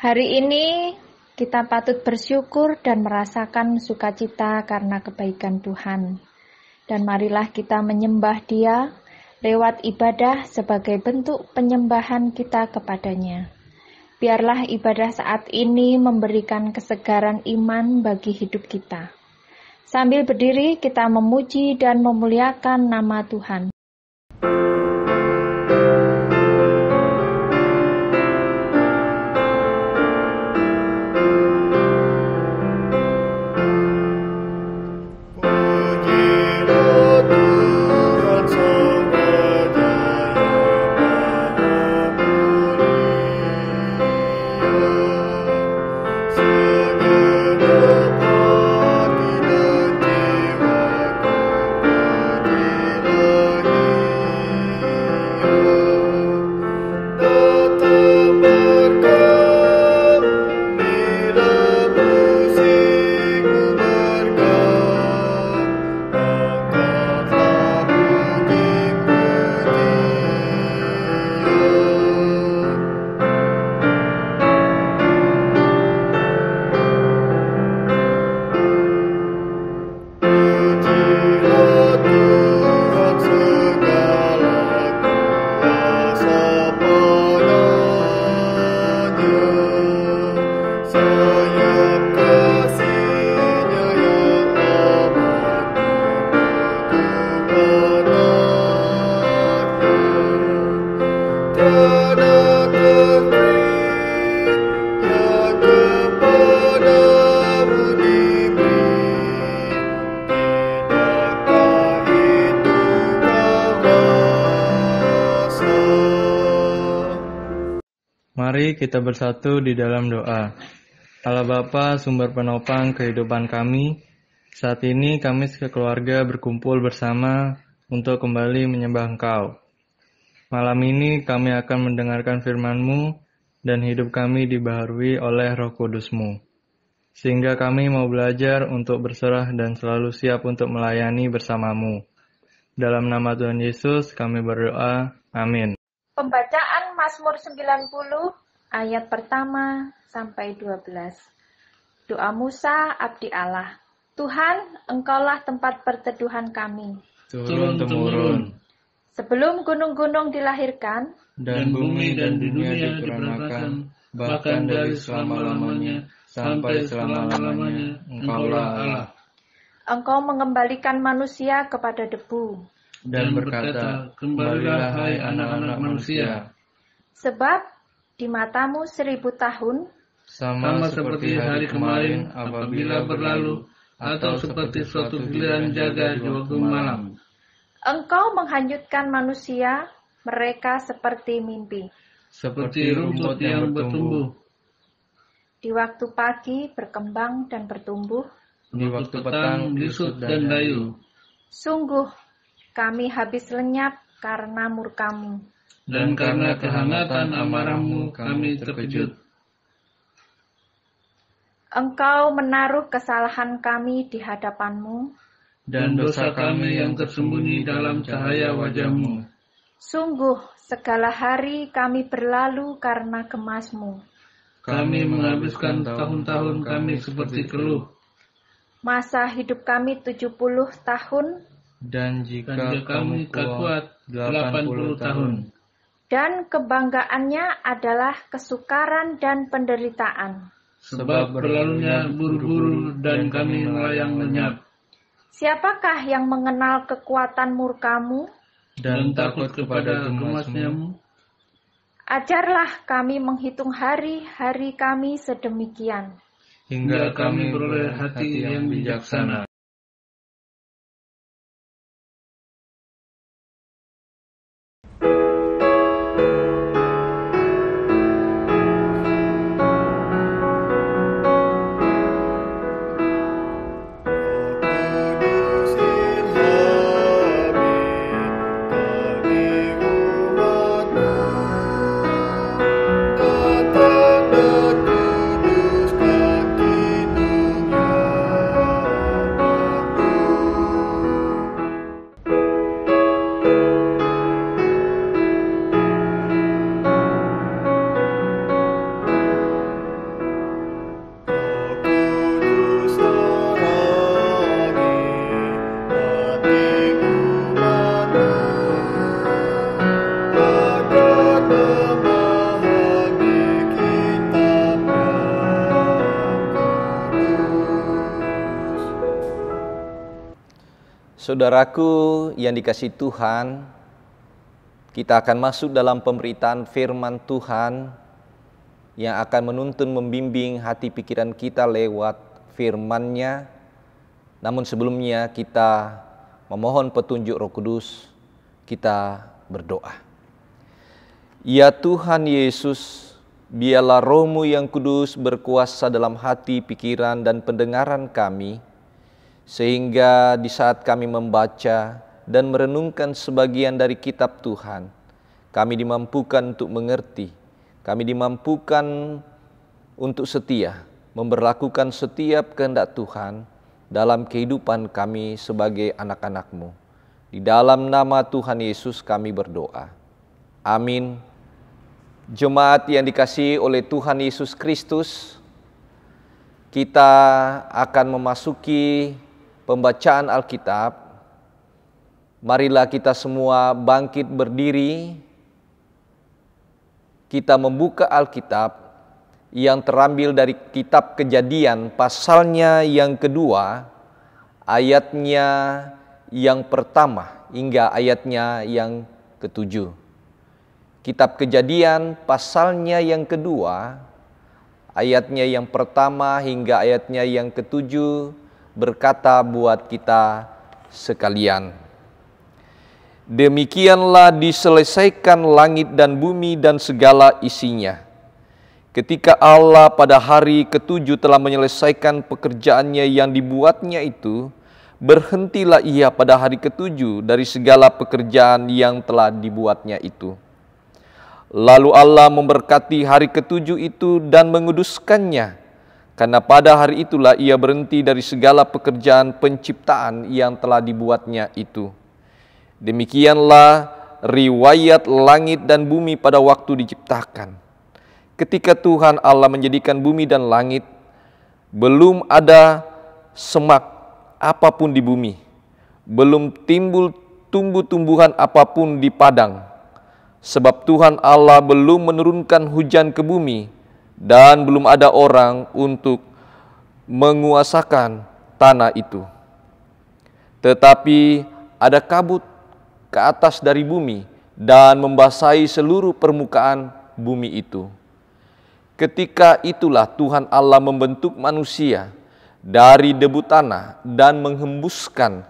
Hari ini kita patut bersyukur dan merasakan sukacita karena kebaikan Tuhan. Dan marilah kita menyembah Dia lewat ibadah sebagai bentuk penyembahan kita kepadanya. Biarlah ibadah saat ini memberikan kesegaran iman bagi hidup kita. Sambil berdiri kita memuji dan memuliakan nama Tuhan. Mari kita bersatu di dalam doa. Allah Bapa, sumber penopang kehidupan kami, saat ini kami sekeluarga berkumpul bersama untuk kembali menyembah Engkau. Malam ini kami akan mendengarkan firman-Mu dan hidup kami dibaharui oleh Roh Kudus-Mu. Sehingga kami mau belajar untuk berserah dan selalu siap untuk melayani bersama-Mu. Dalam nama Tuhan Yesus kami berdoa. Amin. Pembacaan Mazmur 90 ayat pertama sampai 12. Doa Musa, abdi Allah. Tuhan, Engkaulah tempat perteduhan kami. Turun-temurun. Sebelum gunung-gunung dilahirkan, Dan bumi dan dunia diperanakan, bahkan dari selama-lamanya sampai selama-lamanya, Engkaulah Allah. Engkau mengembalikan manusia kepada debu. Dan berkata, kembalilah hai anak-anak manusia. Sebab di matamu 1000 tahun, Sama seperti hari kemarin apabila berlalu, atau seperti suatu giliran jaga di waktu malam. Engkau menghanyutkan manusia, mereka seperti mimpi. Seperti rumput yang bertumbuh. Di waktu pagi berkembang dan bertumbuh, Di waktu petang disut dan layu. sungguh kami habis lenyap karena murka-Mu. Dan karena kehangatan amarah-Mu kami terkejut. Engkau menaruh kesalahan kami di hadapan-Mu. Dan dosa kami yang tersembunyi dalam cahaya wajah-Mu. Sungguh segala hari kami berlalu karena gemas-Mu. Kami menghabiskan tahun-tahun kami seperti keluh. Masa hidup kami 70 tahun, Dan jika kamu kuat 80 tahun. dan kebanggaannya adalah kesukaran dan penderitaan. Sebab berlalunya buru-buru dan kami melayang lenyap. Siapakah yang mengenal kekuatan murka-Mu? Dan takut kepada gemasnya-Mu. Ajarlah kami menghitung hari-hari kami sedemikian. Hingga kami beroleh hati yang bijaksana. Datang dan kuduskan kidungnya. Saudaraku yang dikasihi Tuhan, kita akan masuk dalam pemberitaan firman Tuhan yang akan menuntun membimbing hati pikiran kita lewat firman-Nya. Namun sebelumnya kita memohon petunjuk Roh Kudus, kita berdoa. Ya Tuhan Yesus, biarlah Roh-Mu yang kudus berkuasa dalam hati, pikiran, dan pendengaran kami, sehingga di saat kami membaca dan merenungkan sebagian dari kitab Tuhan, kami dimampukan untuk mengerti, kami dimampukan untuk setia, memberlakukan setiap kehendak Tuhan dalam kehidupan kami sebagai anak-anak-Mu. Di dalam nama Tuhan Yesus kami berdoa. Amin. Jemaat yang dikasihi oleh Tuhan Yesus Kristus, kita akan memasuki pembacaan Alkitab. Marilah kita semua bangkit berdiri. Kita membuka Alkitab yang terambil dari kitab Kejadian pasalnya yang kedua, ayatnya yang pertama hingga ayatnya yang ketujuh. Kitab Kejadian pasalnya yang kedua, ayatnya yang pertama hingga ayatnya yang ketujuh, berkata buat kita sekalian. Demikianlah diselesaikan langit dan bumi dan segala isinya. Ketika Allah pada hari ketujuh telah menyelesaikan pekerjaannya yang dibuatnya itu, berhentilah ia pada hari ketujuh dari segala pekerjaan yang telah dibuatnya itu. Lalu Allah memberkati hari ketujuh itu dan menguduskannya, karena pada hari itulah ia berhenti dari segala pekerjaan penciptaan yang telah dibuatnya itu. Demikianlah riwayat langit dan bumi pada waktu diciptakan. Ketika Tuhan Allah menjadikan bumi dan langit, belum ada semak apapun di bumi, belum timbul tumbuh-tumbuhan apapun di padang, sebab Tuhan Allah belum menurunkan hujan ke bumi, dan belum ada orang untuk menguasakan tanah itu. Tetapi ada kabut ke atas dari bumi dan membasahi seluruh permukaan bumi itu. Ketika itulah Tuhan Allah membentuk manusia dari debu tanah dan menghembuskan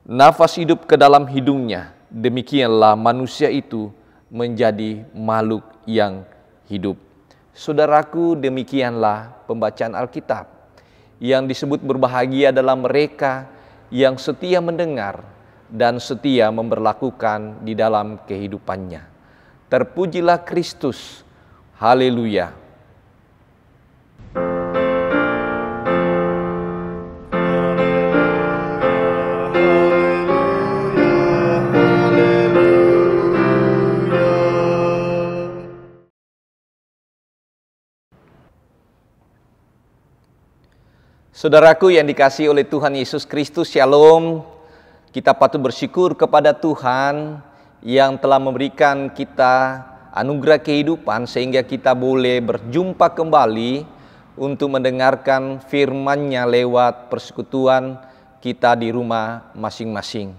nafas hidup ke dalam hidungnya. Demikianlah manusia itu menjadi makhluk yang hidup. Saudaraku, demikianlah pembacaan Alkitab. Yang disebut berbahagia adalah mereka yang setia mendengar dan setia memberlakukan di dalam kehidupannya. Terpujilah Kristus. Haleluya. Saudaraku yang dikasihi oleh Tuhan Yesus Kristus, Shalom. Kita patut bersyukur kepada Tuhan yang telah memberikan kita anugerah kehidupan sehingga kita boleh berjumpa kembali untuk mendengarkan firman-Nya lewat persekutuan kita di rumah masing-masing.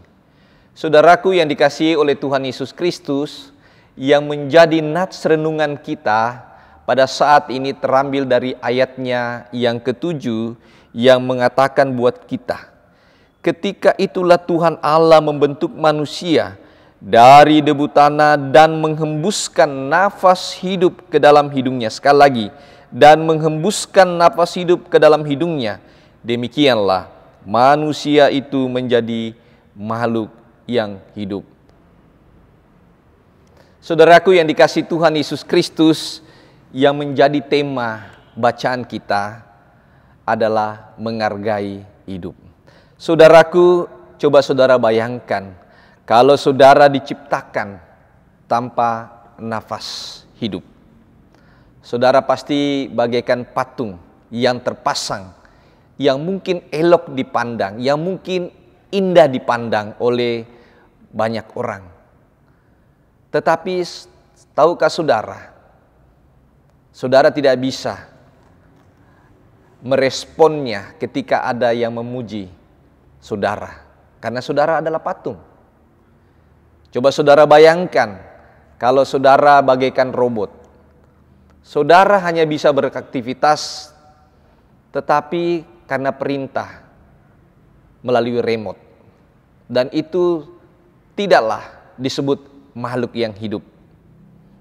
Saudaraku yang dikasihi oleh Tuhan Yesus Kristus, yang menjadi nats renungan kita pada saat ini terambil dari ayatnya yang ketujuh, yang mengatakan buat kita, ketika itulah Tuhan Allah membentuk manusia dari debu tanah dan menghembuskan nafas hidup ke dalam hidungnya. Sekali lagi, dan menghembuskan nafas hidup ke dalam hidungnya. Demikianlah manusia itu menjadi makhluk yang hidup. Saudaraku yang dikasihi Tuhan Yesus Kristus, yang menjadi tema bacaan kita adalah menghargai hidup. Saudaraku, coba saudara bayangkan, kalau saudara diciptakan tanpa nafas hidup, saudara pasti bagaikan patung yang terpasang, yang mungkin elok dipandang, yang mungkin indah dipandang oleh banyak orang. Tetapi tahukah saudara, saudara tidak bisa meresponnya ketika ada yang memuji saudara. Karena saudara adalah patung. Coba saudara bayangkan, kalau saudara bagaikan robot. Saudara hanya bisa beraktivitas, tetapi karena perintah melalui remote. Dan itu tidaklah disebut makhluk yang hidup.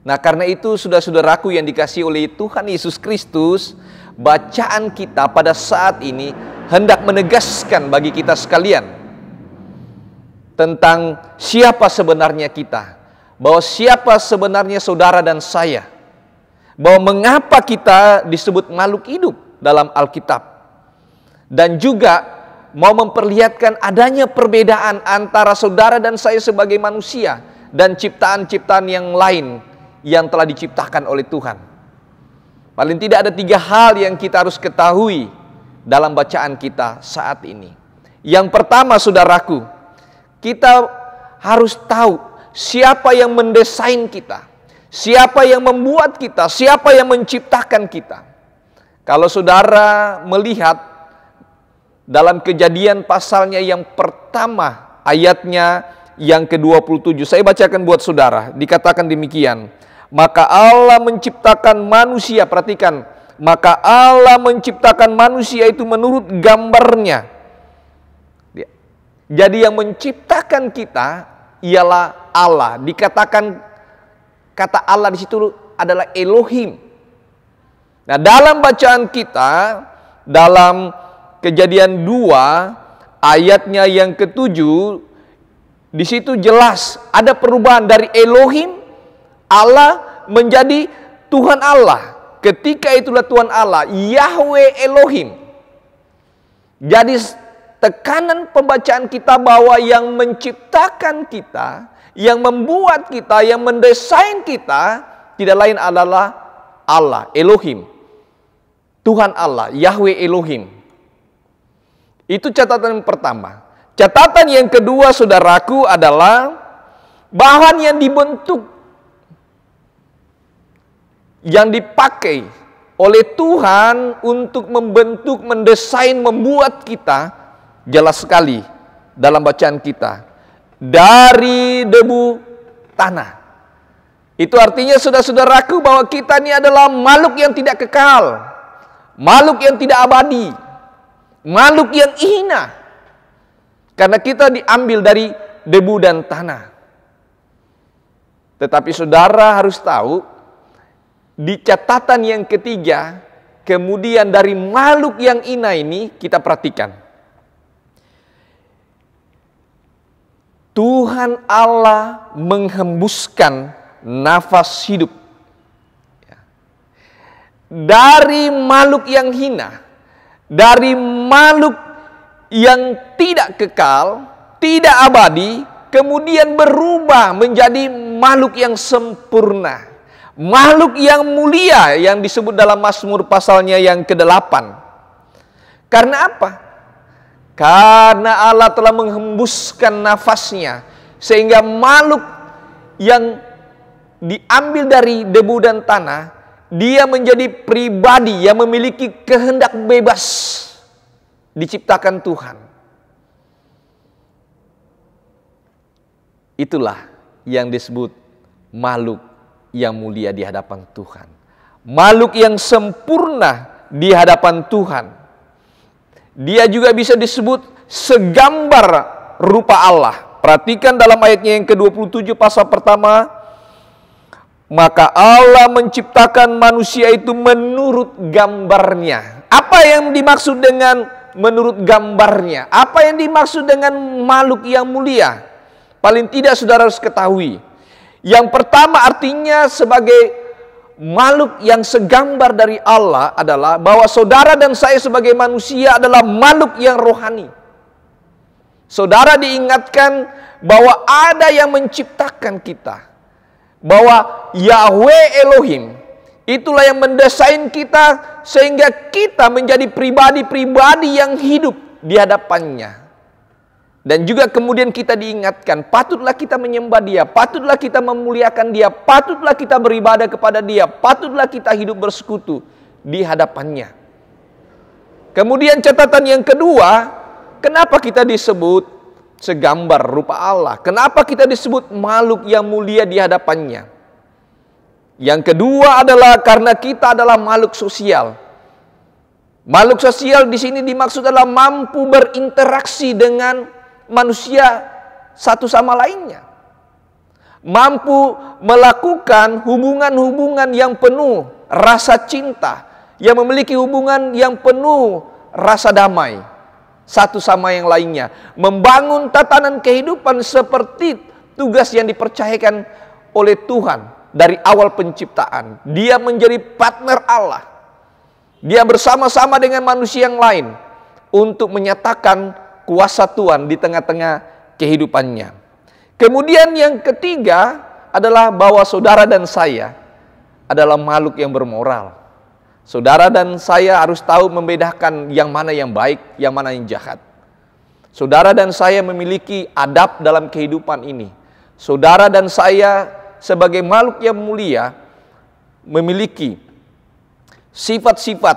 Nah, karena itu saudara-saudaraku yang dikasihi oleh Tuhan Yesus Kristus, bacaan kita pada saat ini hendak menegaskan bagi kita sekalian tentang siapa sebenarnya kita, bahwa siapa sebenarnya saudara dan saya, bahwa mengapa kita disebut makhluk hidup dalam Alkitab, dan juga mau memperlihatkan adanya perbedaan antara saudara dan saya sebagai manusia dan ciptaan-ciptaan yang lain yang telah diciptakan oleh Tuhan. Paling tidak ada 3 hal yang kita harus ketahui dalam bacaan kita saat ini. Yang pertama, saudaraku, kita harus tahu siapa yang mendesain kita, siapa yang membuat kita, siapa yang menciptakan kita. Kalau saudara melihat dalam Kejadian pasalnya yang pertama, ayatnya yang ke-27. Saya bacakan buat saudara. Dikatakan demikian. Maka Allah menciptakan manusia, perhatikan. Maka Allah menciptakan manusia itu menurut gambarnya. Jadi yang menciptakan kita ialah Allah. Dikatakan kata Allah di situ adalah Elohim. Nah, dalam bacaan kita, dalam Kejadian 2 ayatnya yang ke-7, di situ jelas ada perubahan dari Elohim Allah menjadi Tuhan Allah. Ketika itulah Tuhan Allah, Yahweh Elohim. Jadi tekanan pembacaan kita bahwa yang menciptakan kita, yang membuat kita, yang mendesain kita tidak lain adalah Allah, Elohim. Tuhan Allah, Yahweh Elohim. Itu catatan yang pertama. Catatan yang kedua, saudaraku, adalah bahan yang dibentuk, yang dipakai oleh Tuhan untuk membentuk, mendesain, membuat kita, jelas sekali dalam bacaan kita, dari debu tanah. Itu artinya, saudara-saudaraku, bahwa kita ini adalah makhluk yang tidak kekal, makhluk yang tidak abadi, makhluk yang hina, karena kita diambil dari debu dan tanah. Tetapi saudara harus tahu, di catatan yang ketiga, kemudian dari makhluk yang hina ini, kita perhatikan, Tuhan Allah menghembuskan nafas hidup dari makhluk yang hina, dari makhluk yang tidak kekal, tidak abadi, kemudian berubah menjadi makhluk yang sempurna, makhluk yang mulia, yang disebut dalam Mazmur pasalnya yang ke-8. Karena apa? Karena Allah telah menghembuskan nafasnya, sehingga makhluk yang diambil dari debu dan tanah, dia menjadi pribadi yang memiliki kehendak bebas, diciptakan Tuhan. Itulah yang disebut makhluk yang mulia di hadapan Tuhan, makhluk yang sempurna di hadapan Tuhan. Dia juga bisa disebut segambar rupa Allah. Perhatikan dalam ayatnya yang ke-27 pasal pertama, maka Allah menciptakan manusia itu menurut gambarnya. Apa yang dimaksud dengan menurut gambarnya? Apa yang dimaksud dengan makhluk yang mulia? Paling tidak saudara harus ketahui. Yang pertama artinya sebagai makhluk yang segambar dari Allah adalah bahwa saudara dan saya sebagai manusia adalah makhluk yang rohani. Saudara diingatkan bahwa ada yang menciptakan kita, bahwa Yahweh Elohim itulah yang mendesain kita sehingga kita menjadi pribadi-pribadi yang hidup di hadapannya. Dan juga kemudian kita diingatkan, patutlah kita menyembah Dia, patutlah kita memuliakan Dia, patutlah kita beribadah kepada Dia, patutlah kita hidup bersekutu di hadapannya. Kemudian catatan yang kedua, kenapa kita disebut segambar rupa Allah? Kenapa kita disebut makhluk yang mulia di hadapannya? Yang kedua adalah karena kita adalah makhluk sosial. Makhluk sosial di sini dimaksud adalah mampu berinteraksi dengan manusia satu sama lainnya. Mampu melakukan hubungan-hubungan yang penuh rasa cinta, yang memiliki hubungan yang penuh rasa damai satu sama yang lainnya, membangun tatanan kehidupan seperti tugas yang dipercayakan oleh Tuhan dari awal penciptaan. Dia menjadi partner Allah. Dia bersama-sama dengan manusia yang lain untuk menyatakan kuasa Tuhan di tengah-tengah kehidupannya. Kemudian yang ketiga adalah bahwa saudara dan saya adalah makhluk yang bermoral. Saudara dan saya harus tahu membedakan yang mana yang baik, yang mana yang jahat. Saudara dan saya memiliki adab dalam kehidupan ini. Saudara dan saya sebagai makhluk yang mulia memiliki sifat-sifat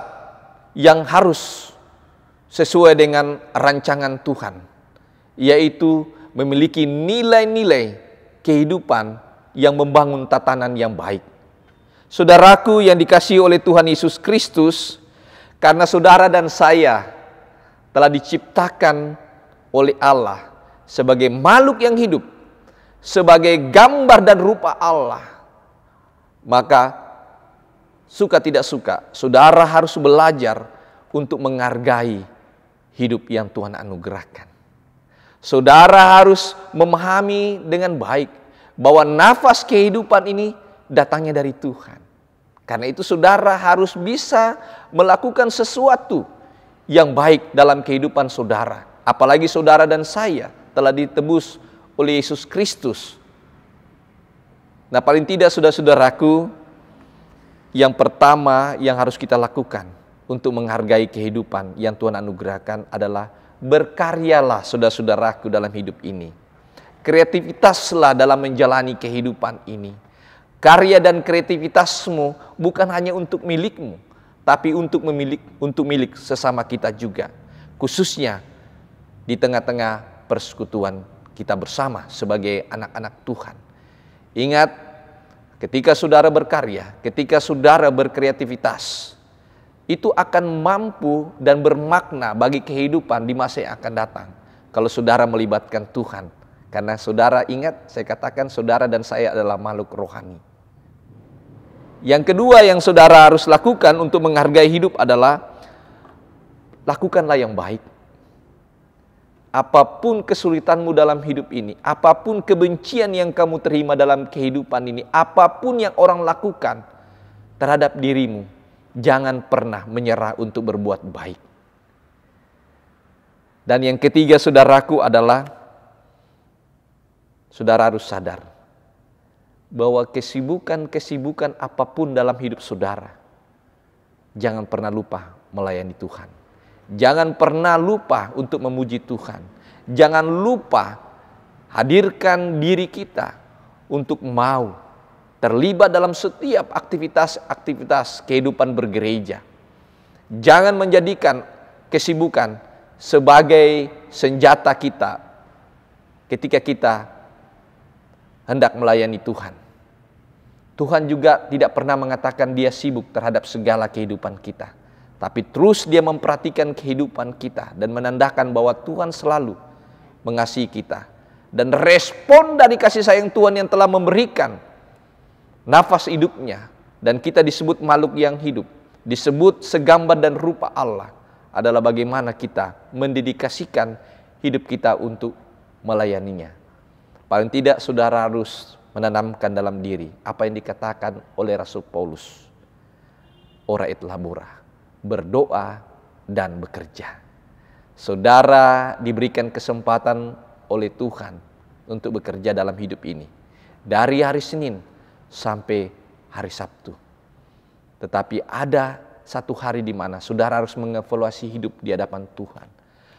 yang harus sesuai dengan rancangan Tuhan, yaitu memiliki nilai-nilai kehidupan yang membangun tatanan yang baik. Saudaraku yang dikasihi oleh Tuhan Yesus Kristus, karena saudara dan saya telah diciptakan oleh Allah sebagai makhluk yang hidup, sebagai gambar dan rupa Allah, maka suka tidak suka, saudara harus belajar untuk menghargai hidup yang Tuhan anugerahkan. Saudara harus memahami dengan baik bahwa nafas kehidupan ini datangnya dari Tuhan. Karena itu saudara harus bisa melakukan sesuatu yang baik dalam kehidupan saudara. Apalagi saudara dan saya telah ditebus oleh Yesus Kristus. Nah, paling tidak saudara-saudaraku, yang pertama yang harus kita lakukan untuk menghargai kehidupan yang Tuhan anugerahkan adalah berkaryalah saudara-saudaraku dalam hidup ini. Kreativitaslah dalam menjalani kehidupan ini. Karya dan kreativitasmu bukan hanya untuk milikmu, tapi untuk milik sesama kita juga. Khususnya di tengah-tengah persekutuan kita bersama sebagai anak-anak Tuhan. Ingat, ketika saudara berkarya, ketika saudara berkreativitas, itu akan mampu dan bermakna bagi kehidupan di masa yang akan datang. Kalau saudara melibatkan Tuhan. Karena saudara ingat, saya katakan saudara dan saya adalah makhluk rohani. Yang kedua yang saudara harus lakukan untuk menghargai hidup adalah lakukanlah yang baik. Apapun kesulitanmu dalam hidup ini, apapun kebencian yang kamu terima dalam kehidupan ini, apapun yang orang lakukan terhadap dirimu, jangan pernah menyerah untuk berbuat baik. Dan yang ketiga saudaraku adalah, saudara harus sadar bahwa kesibukan-kesibukan apapun dalam hidup saudara, jangan pernah lupa melayani Tuhan. Jangan pernah lupa untuk memuji Tuhan. Jangan lupa hadirkan diri kita untuk mau terlibat dalam setiap aktivitas-aktivitas kehidupan bergereja. Jangan menjadikan kesibukan sebagai senjata kita ketika kita hendak melayani Tuhan. Tuhan juga tidak pernah mengatakan dia sibuk terhadap segala kehidupan kita. Tapi terus dia memperhatikan kehidupan kita dan menandakan bahwa Tuhan selalu mengasihi kita. Dan respon dari kasih sayang Tuhan yang telah memberikan nafas hidupnya, dan kita disebut makhluk yang hidup, disebut segambar dan rupa Allah, adalah bagaimana kita mendedikasikan hidup kita untuk melayaninya. Paling tidak saudara harus menanamkan dalam diri apa yang dikatakan oleh Rasul Paulus, ora et labora, berdoa dan bekerja. Saudara diberikan kesempatan oleh Tuhan untuk bekerja dalam hidup ini, dari hari Senin sampai hari Sabtu. Tetapi ada satu hari di mana saudara harus mengevaluasi hidup di hadapan Tuhan.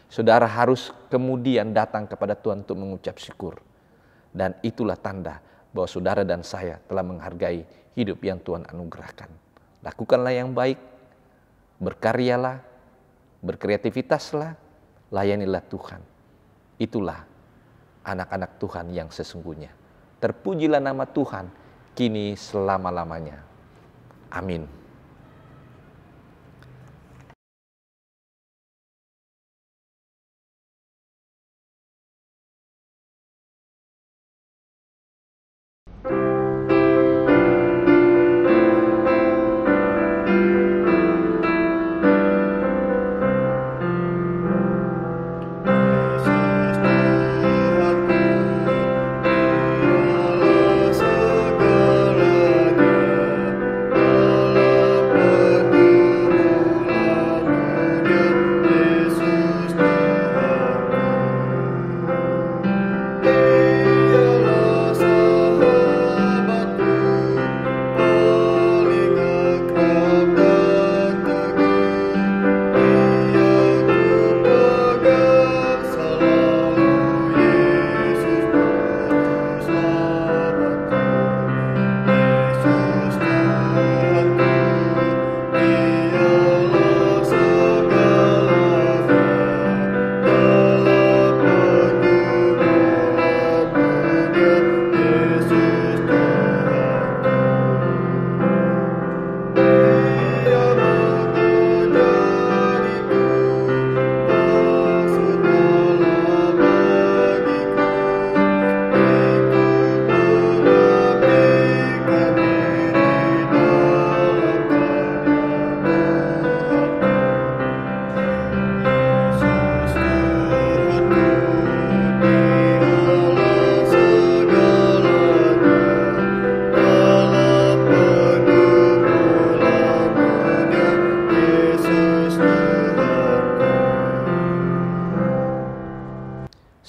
Saudara harus kemudian datang kepada Tuhan untuk mengucap syukur. Dan itulah tanda bahwa saudara dan saya telah menghargai hidup yang Tuhan anugerahkan. Lakukanlah yang baik, berkaryalah, berkreativitaslah, layanilah Tuhan. Itulah anak-anak Tuhan yang sesungguhnya. Terpujilah nama Tuhan, kini selama-lamanya. Amin.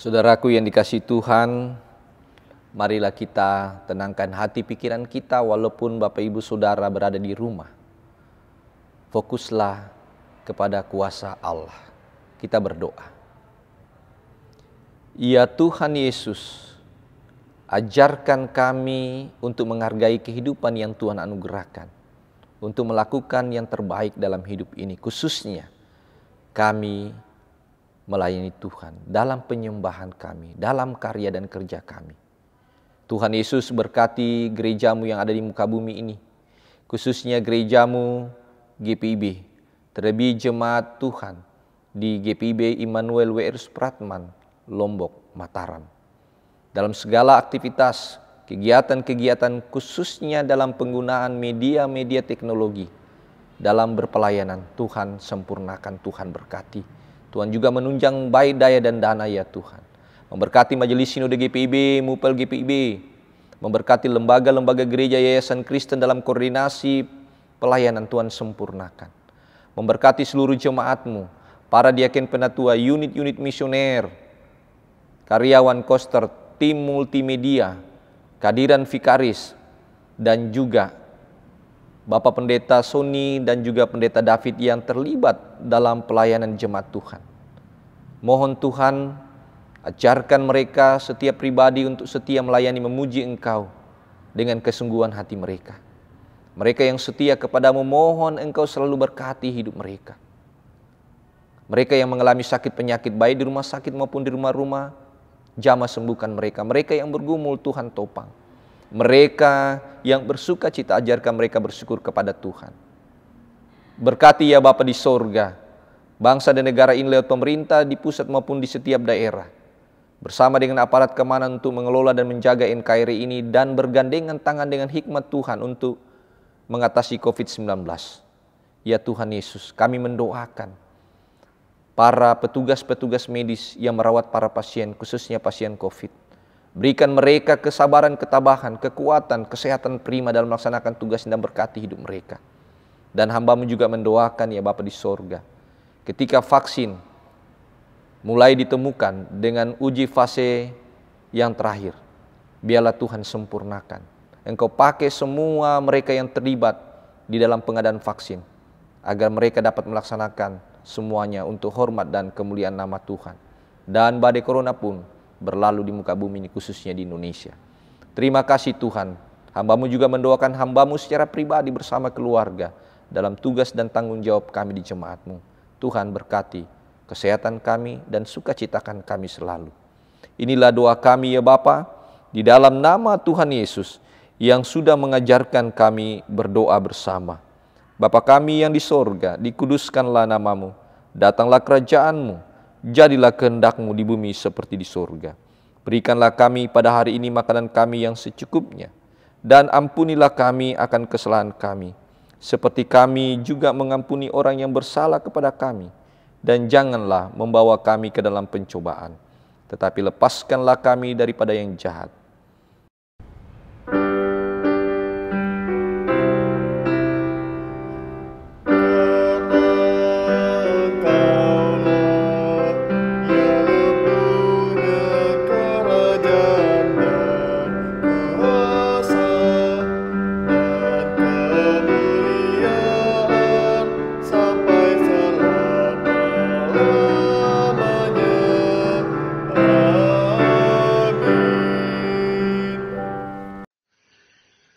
Saudaraku yang dikasihi Tuhan, marilah kita tenangkan hati pikiran kita walaupun Bapak Ibu Saudara berada di rumah. Fokuslah kepada kuasa Allah. Kita berdoa. Ya Tuhan Yesus, ajarkan kami untuk menghargai kehidupan yang Tuhan anugerahkan, untuk melakukan yang terbaik dalam hidup ini, khususnya kami melayani Tuhan dalam penyembahan kami, dalam karya dan kerja kami. Tuhan Yesus berkati gerejamu yang ada di muka bumi ini, khususnya gerejamu GPIB, terlebih jemaat Tuhan di GPIB Immanuel WR Supratman, Lombok, Mataram. Dalam segala aktivitas, kegiatan-kegiatan khususnya dalam penggunaan media-media teknologi, dalam berpelayanan, Tuhan sempurnakan, Tuhan berkati. Tuhan juga menunjang baik daya dan dana ya Tuhan. Memberkati Majelis Sinode GPIB, Mupel GPIB. Memberkati lembaga-lembaga gereja Yayasan Kristen dalam koordinasi pelayanan, Tuhan sempurnakan. Memberkati seluruh jemaat-Mu, para diaken penatua, unit-unit misioner, karyawan koster, tim multimedia, kehadiran vikaris, dan juga Bapak Pendeta Sony dan juga Pendeta David yang terlibat dalam pelayanan jemaat Tuhan. Mohon Tuhan ajarkan mereka setiap pribadi untuk setia melayani memuji Engkau dengan kesungguhan hati mereka. Mereka yang setia kepadamu, mohon Engkau selalu berkati hidup mereka. Mereka yang mengalami sakit penyakit baik di rumah sakit maupun di rumah-rumah, jamah sembuhkan mereka. Mereka yang bergumul, Tuhan topang. Mereka yang bersuka cita, ajarkan mereka bersyukur kepada Tuhan. Berkati ya Bapa di sorga, bangsa dan negara ini lewat pemerintah di pusat maupun di setiap daerah, bersama dengan aparat keamanan untuk mengelola dan menjaga NKRI ini, dan bergandengan tangan dengan hikmat Tuhan untuk mengatasi COVID-19. Ya Tuhan Yesus, kami mendoakan para petugas-petugas medis yang merawat para pasien, khususnya pasien COVID. Berikan mereka kesabaran, ketabahan, kekuatan, kesehatan prima dalam melaksanakan tugas dan berkati hidup mereka. Dan hamba-Mu juga mendoakan ya Bapa di sorga, ketika vaksin mulai ditemukan dengan uji fase yang terakhir, biarlah Tuhan sempurnakan. Engkau pakai semua mereka yang terlibat di dalam pengadaan vaksin, agar mereka dapat melaksanakan semuanya untuk hormat dan kemuliaan nama Tuhan. Dan badai corona pun berlalu di muka bumi ini, khususnya di Indonesia. Terima kasih Tuhan. Hamba-Mu juga mendoakan hamba-Mu secara pribadi bersama keluarga dalam tugas dan tanggung jawab kami di jemaat-Mu. Tuhan berkati kesehatan kami, dan sukacitakan kami selalu. Inilah doa kami ya Bapa, di dalam nama Tuhan Yesus yang sudah mengajarkan kami berdoa bersama. Bapa kami yang di sorga, dikuduskanlah namamu, datanglah kerajaanmu, jadilah kehendak-Mu di bumi seperti di sorga. Berikanlah kami pada hari ini makanan kami yang secukupnya, dan ampunilah kami akan kesalahan kami, seperti kami juga mengampuni orang yang bersalah kepada kami. Dan janganlah membawa kami ke dalam pencobaan, tetapi lepaskanlah kami daripada yang jahat.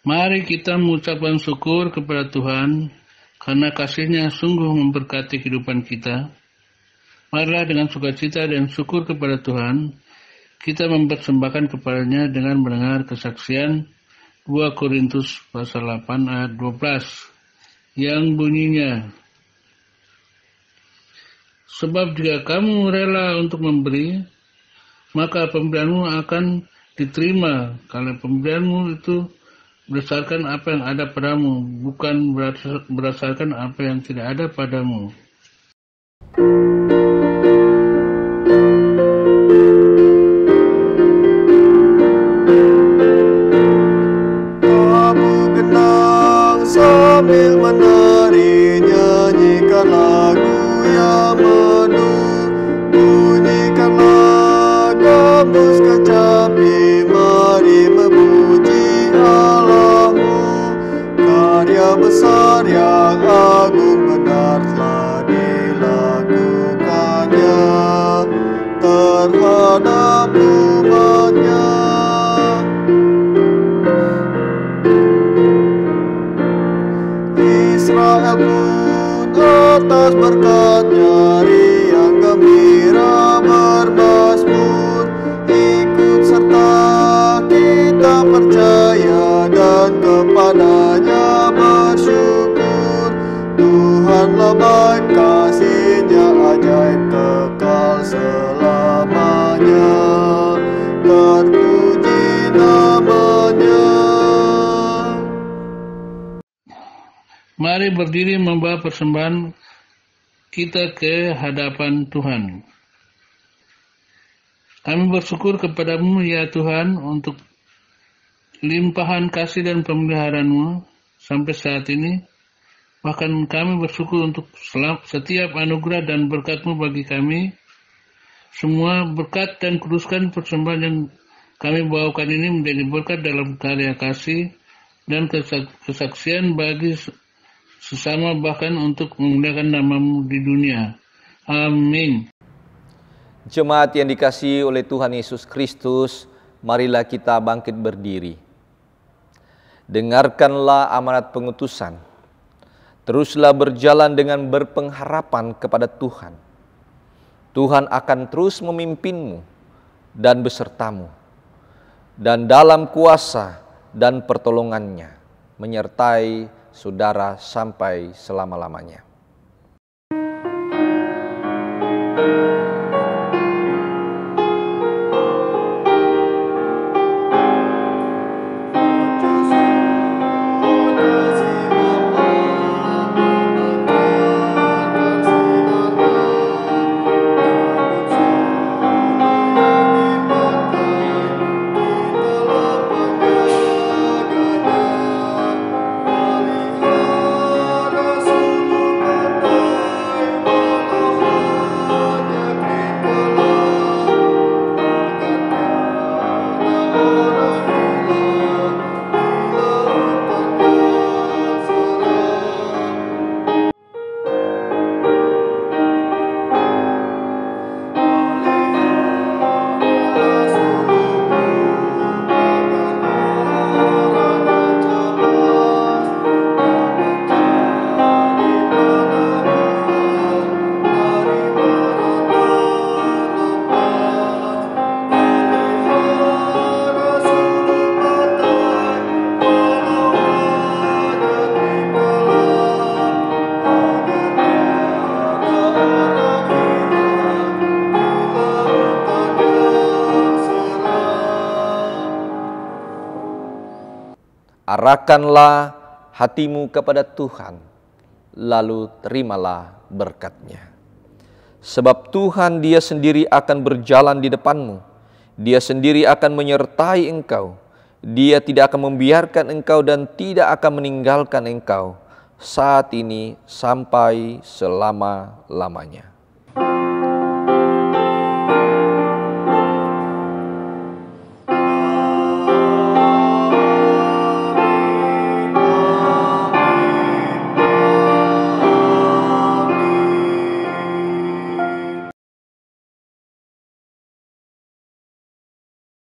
Mari kita mengucapkan syukur kepada Tuhan karena kasih-Nya sungguh memberkati kehidupan kita. Marilah dengan sukacita dan syukur kepada Tuhan, kita mempersembahkan kepada-Nya dengan mendengar kesaksian 2 Korintus pasal 8 ayat 12 yang bunyinya, sebab jika kamu rela untuk memberi, maka pemberianmu akan diterima, kalau pemberianmu itu berdasarkan apa yang ada padamu, bukan berdasarkan apa yang tidak ada padamu. Kamu genang sambil menari, nyanyikan lagu yang merdu, bunyikanlah gambus kecapi, mari memuji Allahmu. Karya besar yang agung benar telah dilakukannya terhadap umat-Nya. Israel pun atas berkat-Nya riang gembira bermazmur, ikut serta kita percaya dan kepada-Nya bersyukur. Tuhanlah baik, kasih-Nya ajaib kekal selamanya, terpuji nama-Nya. Mari berdiri membawa persembahan kita ke hadapan Tuhan. Kami bersyukur kepadamu ya Tuhan untuk limpahan kasih dan pemeliharaan-Mu sampai saat ini. Bahkan kami bersyukur untuk setiap anugerah dan berkat-Mu bagi kami. Semua berkat dan kuduskan persembahan yang kami bawakan ini menjadi berkat dalam karya kasih dan kesaksian bagi sesama, bahkan untuk memuliakan nama-Mu di dunia. Amin. Jemaat yang dikasihi oleh Tuhan Yesus Kristus, marilah kita bangkit berdiri. Dengarkanlah amanat pengutusan. Teruslah berjalan dengan berpengharapan kepada Tuhan. Tuhan akan terus memimpinmu dan besertamu, dan dalam kuasa dan pertolongan-Nya menyertai saudara sampai selama-lamanya. Arahkanlah hatimu kepada Tuhan, lalu terimalah berkat-Nya. Sebab Tuhan Dia sendiri akan berjalan di depanmu. Dia sendiri akan menyertai engkau. Dia tidak akan membiarkan engkau dan tidak akan meninggalkan engkau saat ini sampai selama-lamanya.